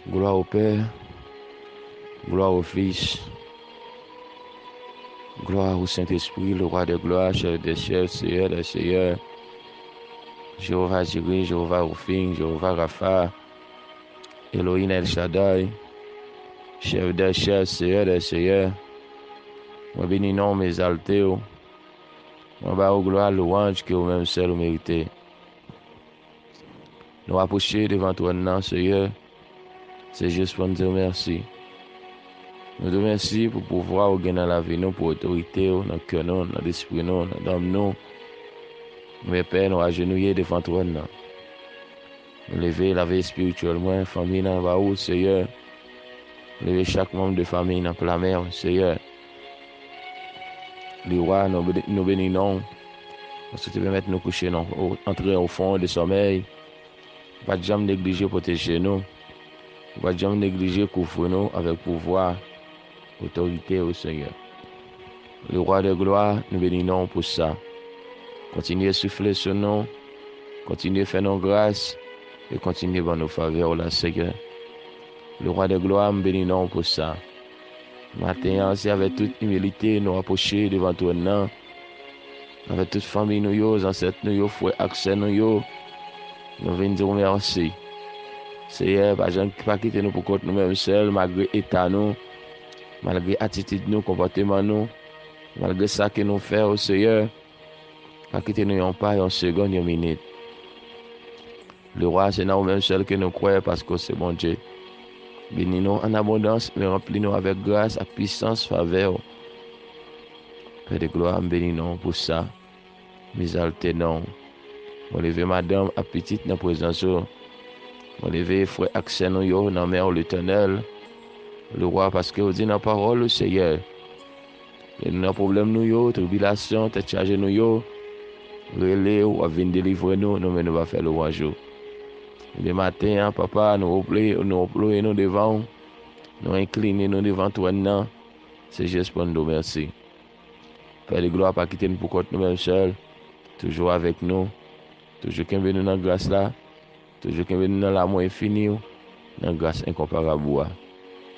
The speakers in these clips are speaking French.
Gloire au Père, gloire au Fils, gloire au Saint-Esprit, le roi des gloires, chef des chefs, Seigneur des seigneurs, Jéhovah Jireh, Jéhovah Rufin, Jéhovah Rapha, Elohim El Shaddai, chef des chefs, Seigneur des seigneurs. Moi bénis non, m'exalter, moi bas au gloire, louange que vous-même seul vous méritez. Nous approcher devant toi maintenant, Seigneur, c'est juste pour nous dire merci. Nous te remercions pour pouvoir gagner dans la vie, nous, pour autorité, dans le cœur, dans l'esprit, dans l'âme, nous. Mes pères, nous agenouillés devant toi maintenant. Nous lever la vie spirituellement, famille dans la route, Seigneur. Lever chaque membre de famille dans la mer, Seigneur. Les rois, nous bénissons. Parce que tu permets de nous coucher, entrer au fond du sommeil. Pas de jamais négliger protéger nous. Pas de jamais négliger couvrir nous avec pouvoir, autorité au Seigneur. Le roi de gloire, nous bénissons pour ça. Continuez à souffler sur nous. Continuez à faire nos grâces. Et continuez à nous faveur, là, Seigneur. Le roi de gloire, nous bénissons pour ça. Matin, c'est avec toute humilité, nous approcher devant toi maintenant. Avec toute famille, nous, ancêtres, nous, frères, accès, nous venons dire merci. Seigneur, pas quitter nous pour compte nous-mêmes seuls, malgré l'état nous, malgré l'attitude nous, comportement nous, malgré ça que nous faisons, Seigneur, pas quitter nous en pas, en seconde, en minute. Le roi, c'est nous-mêmes seuls que nous croyons parce que c'est bon Dieu. Bénis-nous en abondance, mais remplis-nous avec grâce, à puissance, faveur. Père de gloire, bénis-nous pour ça. M'exalter non. Mon lever madame, à petite dans la présence. Mon lever frère accès nous yo, dans mer l'éternel. Le roi, parce que vous dites dans la parole, le Seigneur. Et nous avons problème nous yo, tribulation, tête chargée nous yo. Relais ou à venir délivrer nous, nous mais nous va faire le roi jour. Le matin, papa, nous reployons nous devant, nous inclinons nous devant toi maintenant. C'est juste pour nous merci. Père de gloire, pas quitter nous pour compte nous-mêmes seuls. Toujours avec nous. Toujours qu'on veut nous dans la grâce là. Toujours qu'on veut nous dans l'amour infini. Dans la grâce incomparable.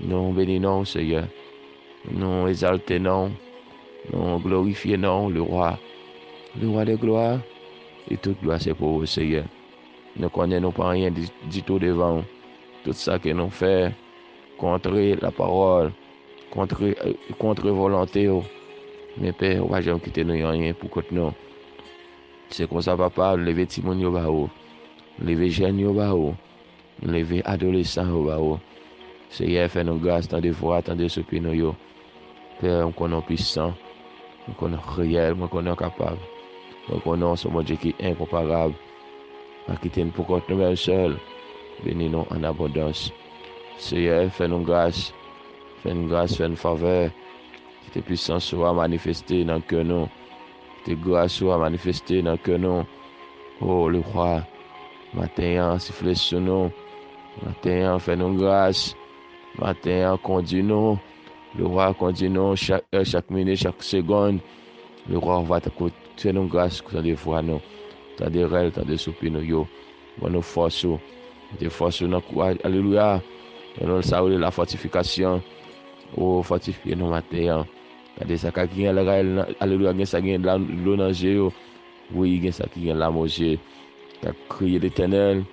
Nous bénissons, Seigneur. Nous exaltons, nous glorifions le roi de gloire. Et toute gloire, c'est pour vous, Seigneur. Nous ne connaissons pas rien du tout devant. Tout ça que nous faisons contre la parole, contre volonté. Mais Père, on va jamais quitter nous rien pour que nous. C'est comme ça, papa, lever Timon yo ba ou, lever jeune yo ba ou, lever adolescent yo ba ou. Seigneur, fait nous grâce, tant de fois, tant de soupirs nous yo. Père, on connaît puissant, on connaît réel, on connaît capable. On connaît ce mon Dieu qui est incomparable. Pas quitter nous pour compte nous-mêmes seuls. Bénis-nous en abondance. Seigneur, fais nous grâce, fais une faveur. Que tes puissances soient manifestées dans le cœur nous. Que tes grâces soient manifestées dans le cœur nous. Oh, le roi, matin, siffle sur nous. Matin, fais nous grâce. Matin, conduis nous. Le roi, conduis nous chaque heure, chaque minute, chaque seconde. Le roi va te faire nous grâce, tant de fois nous. Tant de rêves, tant de soupirs nous, yo. Bon, nous force, des forces, nous croix. Alléluia. Nous saluons la fortification. Oh, fortifier nos matins. Regardez ça qui est alléluia, il y a l'eau dans le oui, il y a ça qui est la manger. Qui a crié l'éternel,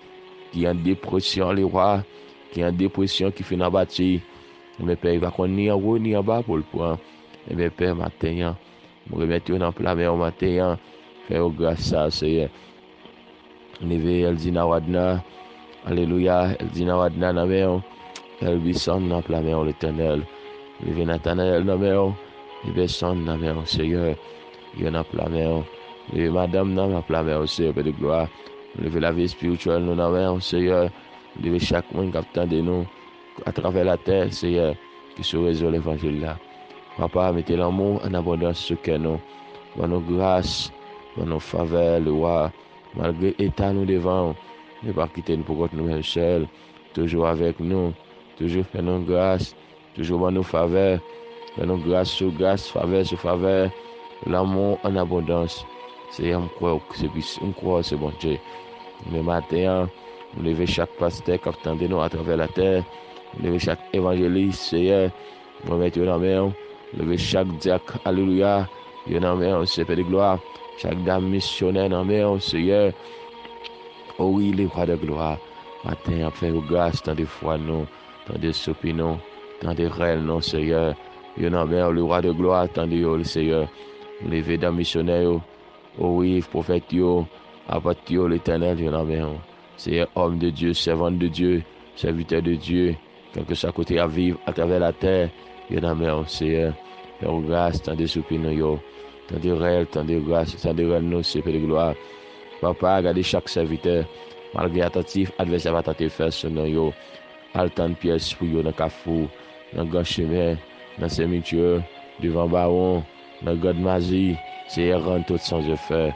qui est en dépression, les rois, qui est en dépression, qui fait une bâtie. Mes pères, il va qu'on ni en haut ni en bas pour le point. Et mes pères, matin, je remettre dans la mer au matin, faire grâce à Seigneur. Levé Eldina Wadna, alléluia, Eldina Wadna dans la mer, Elbison dans la mer l'éternel. Levé Nathanaël dans la mer, levé son dans la mer, Seigneur, il y en a la mer. Levé madame dans la mer, Seigneur, Père de gloire. Levé la vie spirituelle dans la mer, Seigneur. Levé chaque monde qui attend de nous à travers la terre, Seigneur, qui se résout l'évangile là. Papa, mettez l'amour en abondance sur que nous. Pour nos grâces, pour nos faveurs, le roi. Malgré l'état nous devant, ne pas quitter nous pour nous seuls. Toujours avec nous. Toujours faire nos grâces. Toujours pour nos faveurs. Faire nos grâces sur grâce, faveur sur faveur. L'amour en abondance. C'est un croix, c'est bon Dieu. Le matin, Nous lever chaque pasteur qui attendait nous à travers la terre. Nous lever chaque évangéliste, Seigneur. Nous mettre dans la main. Nous lever chaque diacre, alléluia. Dans la main, Seigneur de gloire. Chaque dame missionnaire dans la main, Seigneur. Oh oui, les rois de gloire. Matin, après, grâce, tant de foi, non. Tant de soupi, non. Tant de réel, non, Seigneur. Dans la main, le roi de gloire, tant de Seigneur. Nous lever dans missionnaire. Oh oui, prophète, apôtre, l'éternel, dans la main. Seigneur, homme de Dieu, servant de Dieu, serviteur de Dieu, quelque soit côté à vivre à travers la terre, il y en a même, Seigneur. Père, grâce, tant de soupi, non, tant de réel, tant de grâce, tant de réel, non, c'est de gloire. Papa, regardez chaque serviteur, malgré attentif, adversaire va tenter de faire ce nom, yo. Altan pièce pour yo dans Kafou, dans Grand Chemin, dans Cimetière, devant Baron, dans God Mazie, Seigneur, rend tout sans effet.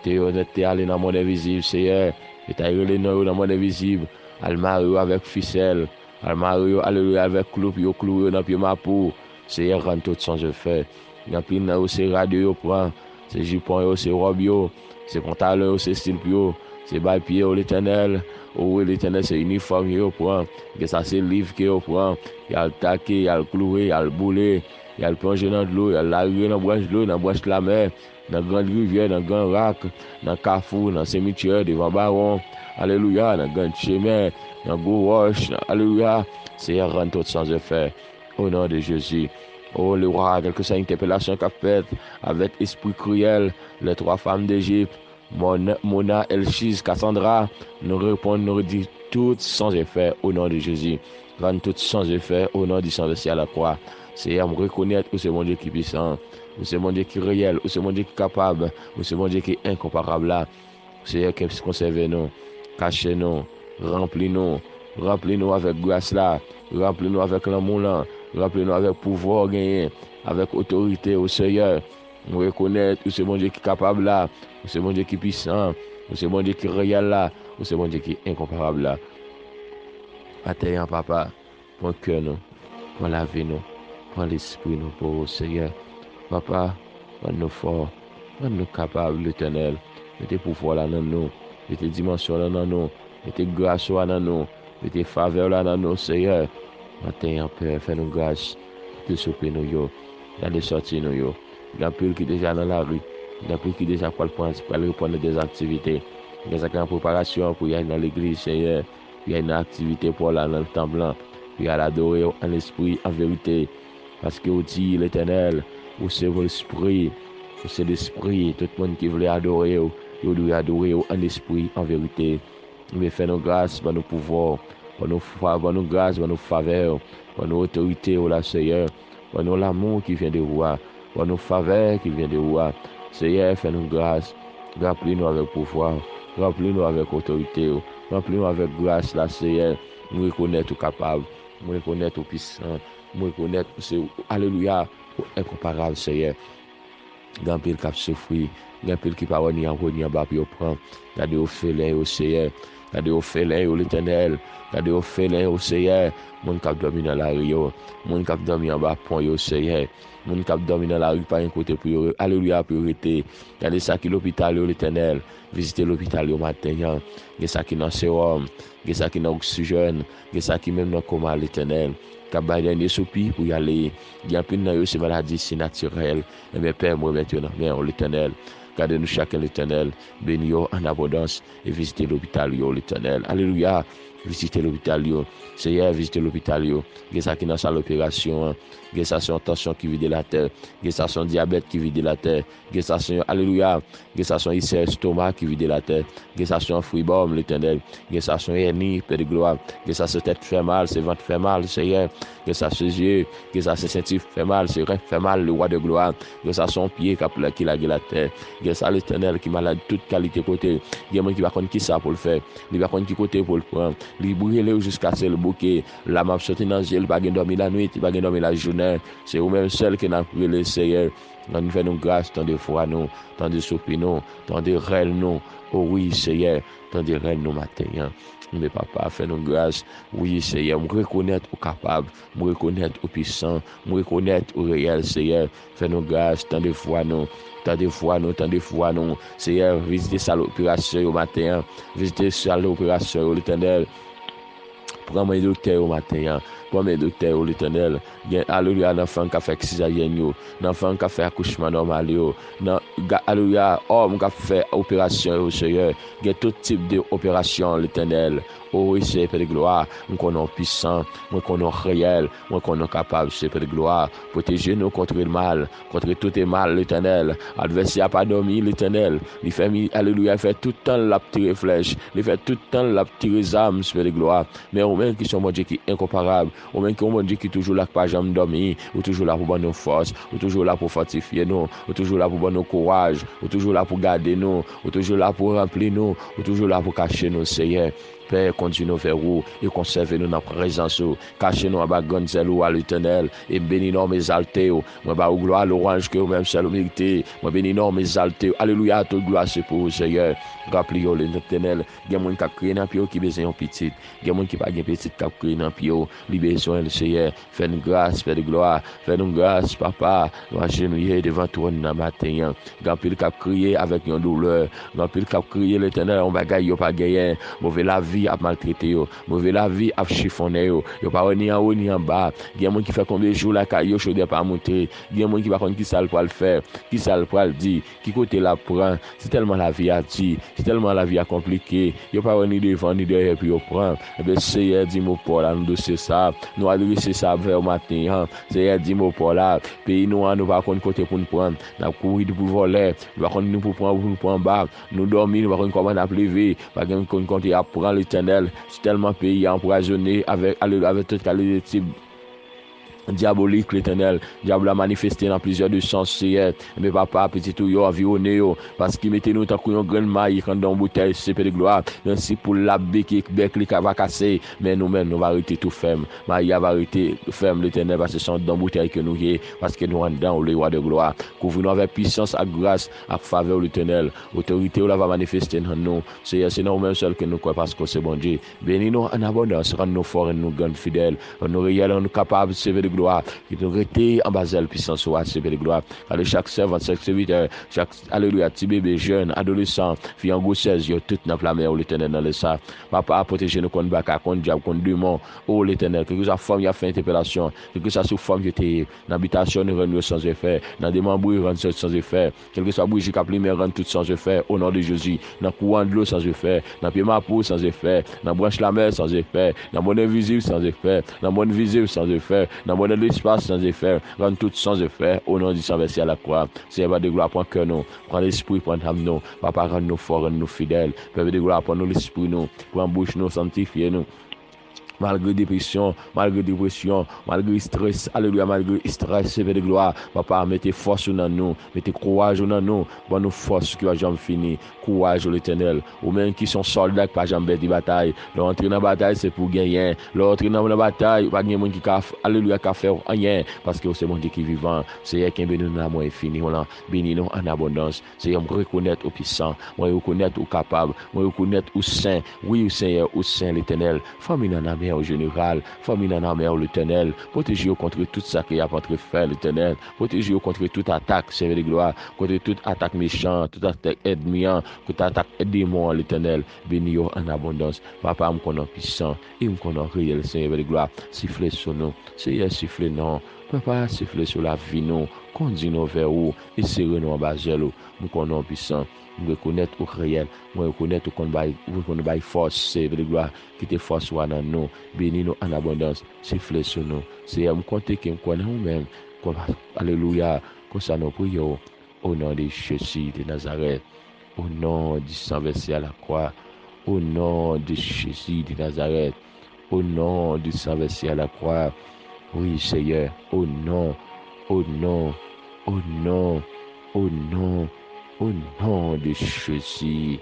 T'es honnête, t'es allé dans le monde invisible, Seigneur. Et t'as eu les noms dans le monde invisible. Almario avec ficelle. Almario, alléluia, avec clou, puis clou dans pied ma peau. Seigneur, rend tout sans effet. Il y a plein de c'est radio, prend. C'est jupon, c'est robe, c'est pantalon, c'est style, c'est bail pied, l'éternel. Oh oui, l'éternel, c'est uniforme, prend. Et ça, c'est livre qui prend. Il y a le taquet, il y a le cloué, il y a le boulet. Il y a le plongé dans de l'eau, il y a la rue dans la branche de l'eau, dans la branche de la mer, dans la grande rivière, dans le grand rack, dans le carrefour, dans le cimetière, devant Baron. Alléluia, dans le grand chemin, dans le gros roche. Alléluia. Seigneur, rend tout sans effet. Au nom de Jésus. Oh, le roi, quelque chose interpellation qu'a faite avec esprit cruel, les 3 femmes d'Égypte, Mona, Elchise, Cassandra, nous répondons, nous disent toutes sans effet au nom de Jésus. Rend toutes sans effet au nom du sang versé à la croix. Seigneur, me reconnaître que c'est mon Dieu qui est puissant, que c'est mon Dieu qui est réel, que c'est mon Dieu qui est capable, que c'est mon Dieu qui est incomparable là. Seigneur, qui conserve-nous, cachez-nous, remplis-nous avec grâce là, remplis-nous avec l'amour là, remplis-nous avec pouvoir gagné, avec autorité au Seigneur. Nous reconnaître que c'est mon Dieu qui est capable là, que c'est mon Dieu qui est puissant, que c'est mon Dieu qui est réel là, que c'est mon Dieu qui est incomparable là. Attends, papa, pour cœur nous, pour la vie nous. Prends l'esprit nous pour au Seigneur. Papa, rends-nous forts, rends-nous capables, l'éternel. Mettez pouvoir là dans nous, mettez dimension là dans nous, mettez grâce là dans nous, mettez faveur là dans nous, Seigneur. Matin en Père, fais-nous grâce de souper nous, yo. D'aller sortir nous, yo. Il y a plus qui déjà dans la rue, il y a plus qui déjà pour aller reprendre des activités. Il y a une préparation pour y aller dans l'église, Seigneur. Il y a une activité pour aller dans le temps blanc. Puis à l'adorer en esprit, en vérité. Parce que vous dites l'éternel, vous c'est l'esprit, vous c'est l'esprit, tout le monde qui veut adorer, vous doit adorer en esprit, en vérité. Mais fais nos grâces, pour nos pouvoirs, pour nos grâces, pour nos faveurs, pour nos autorités, au la Seigneur, pour nos l'amour qui vient de roi, pour nos faveurs qui vient de roi. Seigneur, fais nos grâces, remplis-nous avec pouvoir, remplis-nous avec autorité, remplis-nous avec grâce, la Seigneur, nous reconnaître capable, nous reconnaître puissant. Moi connaître c'est alléluia incomparable Seigneur. Grand pile qui souffrir, grand pile qui pas ni en haut ni en bas puis prend. Gardez au félin au Seigneur, gardez au félin au l'Éternel, gardez au félin au Seigneur. Mon cap dormi dans la rue, mon cap dormi en bas pont au Seigneur. Mon cap dormi dans la rue pas un côté pour alléluia priorité. Gardez ça qui l'hôpital au l'Éternel. Visitez l'hôpital au matin. Gardez ça qui dans sérum, gardez ça qui dans oxygène, gardez ça qui même dans coma l'Éternel. Kabay dernier soupi pour y aller. Il y a plus de ces maladies si naturelles. Et mes pères, moi maintenant, mais l'Éternel. Gardez-nous chacun l'Éternel. Bénis-nous en abondance et visitez l'hôpital, l'Éternel. Alléluia. Visitez l'hôpital, Seigneur, visitez l'hôpital, il y a qui dans salle d'opération, il y a son tension qui vide la terre, il y a son diabète qui vide la terre, il y a son, alléluia, il y a son estomac qui vide la terre, il y a son fribom, l'Éternel, il y a son hernie, Père de gloire, il y a sa tête fait mal, ses ventres fait mal, Seigneur, il y a ses yeux, il y a ses sentiments fait mal, ses reins fait mal, le roi de gloire, il y a son pied qui la la terre, il y a l'Éternel qui malade toute qualité côté, il y a un qui va connaître qui ça pour le faire, il va connaître qui côté pour le prendre. Li brûler jusqu'à ce le bouquet la m'a sorti dans ciel pas gain dormir la nuit pas gain dormir la journée c'est vous même seul qui n'a prié Seigneur nous fait nous grâce tant de fois nous tant de soupi nous tant de réel nous Oh oui, Seigneur, tendez reine nous matin. Mais papa, fais-nous grâce. Oui, Seigneur, me reconnaître au capable, me reconnaître au puissant, me reconnaître au réel, Seigneur. Fais-nous grâce, tant de fois nous. Tant de fois nous. Seigneur, visitez ça l'opération au matin. Visitez ça l'opération, l'Éternel. Prends mes docteurs au matin. Prends mes docteurs au l'Éternel. Alléluia, l'enfant qui a fait césarienne, l'enfant qui a fait accouchement normal, alléluia, homme qui a fait opération au Seigneur. Il y a tout type d'opération l'Éternel. Oh oui, c'est Père de gloire. Nous connaissons puissant, nous connaissons réel, nous connaissons capable, c'est Père de gloire. Protégez-nous contre le mal, contre tout le mal, l'Éternel. Adversaire n'a pas dormi, l'Éternel. Il fait, alléluia, il fait tout le temps la tirer flèche. Il fait tout le temps la tirer âme, c'est Père de gloire. Mais au même qui sont mon Dieu qui est incomparable, au même qui mon Dieu qui est toujours là pour pas jamais dormir, ou toujours là pour donner nos forces, ou toujours là pour fortifier nous, ou toujours là pour donner nos courage, ou toujours là pour garder nous, ou toujours là pour remplir nous, ou toujours là pour cacher nous, Seigneur. Père, conduis-nous vers vous et conservez-nous dans la présence. Cachez-nous à bas grande zèle à l'Éternel et bénis-nous, m'exalter. Moi, bah, gloire, l'orange que vous-même seul mérité. Moi, bénis-nous, m'exalter. Alléluia, toute gloire, c'est pour vous, Seigneur. Rappelez-vous, l'Éternel. Il y a des gens qui ont créé dans le pied qui besoin de petit. Il y a des gens qui n'ont pas de petit qui ont créé dans le pied. Libérez-nous, le Seigneur. Fais-nous grâce, Père de gloire. Fais-nous grâce, Papa. Nous agenouillons devant toi dans le matin. Gampil qui a crié avec une douleur. Gampil qui a crié, l'Éternel, on va gagner, pas gagner. Mauvais la vie a maltraité yo, mauvais la vie a chiffonné yo pas ni en haut ni en bas. Il y a des gens qui fait combien de jours la caillou chaude pas monter. Il y a des gens qui va connaître qui ça le faire, qui ça le dire, qui côté la prend. C'est tellement la vie a dit, c'est tellement la vie a compliqué. Yo pas ni devant ni derrière puis yo prend. Et bien Seigneur dit mon Paul là nous dossier ça, nous adresser ça vers matin. Seigneur dit mon Paul là, pays nous pas connait côté pour nous prendre. N'a courir pour voler, nous pas connait pour prendre bas. Nous dormir, nous pas connait comment n'a lever, pas connait compter à prendre l'Éternel, c'est tellement pays empoisonné avec toute qualité diabolique, l'Éternel. Diable a manifesté dans plusieurs de sens, Seigneur. Mais papa, petit tout, yo, environné, parce qu'il mettait nous tant qu'on grande maille quand dans bouteille, c'est de gloire. Ainsi pour l'abbé qui bec qui va casser, mais nous-mêmes, nous va arrêter tout ferme. Maille va arrêter ferme, l'Éternel, parce que c'est dans bouteille que nous y est, parce que nous rendons dans le roi de gloire. Couvre-nous avec puissance, avec grâce, avec faveur, l'Éternel. Autorité, là va manifester dans nous. Seigneur, c'est nous-mêmes seuls que nous croyons, parce que c'est bon Dieu. Bénis-nous en abondance, rends-nous forts et nous grands fidèles. Nous réels, nous capables, c'est de gloire, qui nous rester en bas de puissance ou à de gloire. Allez, chaque servant, chaque serviteur, chaque, alléluia, petit bébé, jeune, adolescent, fille en grossesse, yo, tout dans la mer, l'Éternel, dans le sang. Papa, protégez-nous contre Baka, contre diable, contre démon, oh l'Éternel, que soit forme, il a fait interpellation, que soit sous forme, qui était, l'habitation, nous rend sans effet, dans des membres, rend sans effet, quel que soit bougie, cap lumière, rend tout sans effet, au nom de Jésus, dans courant de l'eau sans effet, dans pied ma peau sans effet, dans branche la mer sans effet, dans mon invisible sans effet, dans mon visible sans effet, dans mon l'espace sans effet, rend tout sans effet, au nom du sang versé à la croix. Seigneur de gloire, prends cœur nous, prends l'esprit, prends âme nous, papa, rend nous forts, rend nous fidèles, Père de gloire, prends nous l'esprit nous, prends bouche nous, sanctifie nous. Malgré dépression, malgré stress, alléluia, malgré stress, c'est de gloire. Papa, mettez force dans nous, mettez courage dans nous, bon nous force qui va jamais finir, courage à l'Éternel. Ou même qui sont soldats qui pas jamais de bataille. L'entrée dans la bataille, c'est pour gagner. L'entrée dans la bataille, pas gagner monde qui alléluia, qui faire rien, parce que c'est mon Dieu qui est vivant. C'est qui béni nous l'amour infini, on béni nous en abondance. C'est me reconnaître au puissant, me reconnaître au capable, me reconnaître au saint. Oui, Seigneur, au saint l'Éternel. Famille dans la au général, famille dans la mer, l'Éternel, protégez-vous contre tout ça qui a contre faire, l'Éternel, protégez-vous contre toute attaque, c'est de gloire, contre toute attaque méchante, toute attaque ennemi, toute attaque démon, l'Éternel, bénis-vous en abondance. Papa, me connaît puissant, et me connaît réel, Seigneur de gloire, sifflez sur nous, Seigneur, sifflez non. Papa, sifflez sur la vie, nous, conduis-nous vers où, et serrez-nous en bas de nous, nous connaissons puissant. Nous reconnaître au réel, nous reconnaître qu'on baille force, c'est de gloire, qui te force dans nous, bénis-nous en abondance, sifflez sur nous. C'est à me compter qui me connaît nous-mêmes, alléluia, comme ça nous prions, au nom de Jésus de Nazareth, au nom du sang versé à la croix, au nom de Jésus de Nazareth, au nom du sang versé à la croix. Oui, Seigneur, au nom, au nom, au nom, au nom, au nom de Jésus,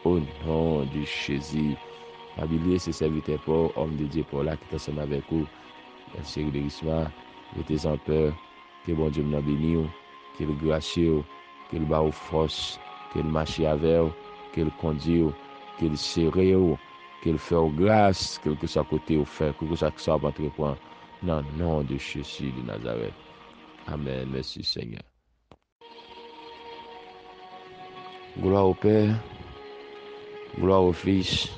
au nom de Jésus. Habilier ses serviteurs pour homme de Dieu pour là qui est ensemble avec vous. Merci de guérissement, mettez en peur, que bon Dieu nous bénisse, qu'il gracieux, qu'il bat aux forces, qu'il marche avec vous. qu'il conduit, qu'il serre, qu'il fait grâce, quel que soit côté au fait, quel que soit que ça va entrer point. Dans le nom de Jésus de Nazareth. Amen. Merci Seigneur. Gloire au Père, gloire au Fils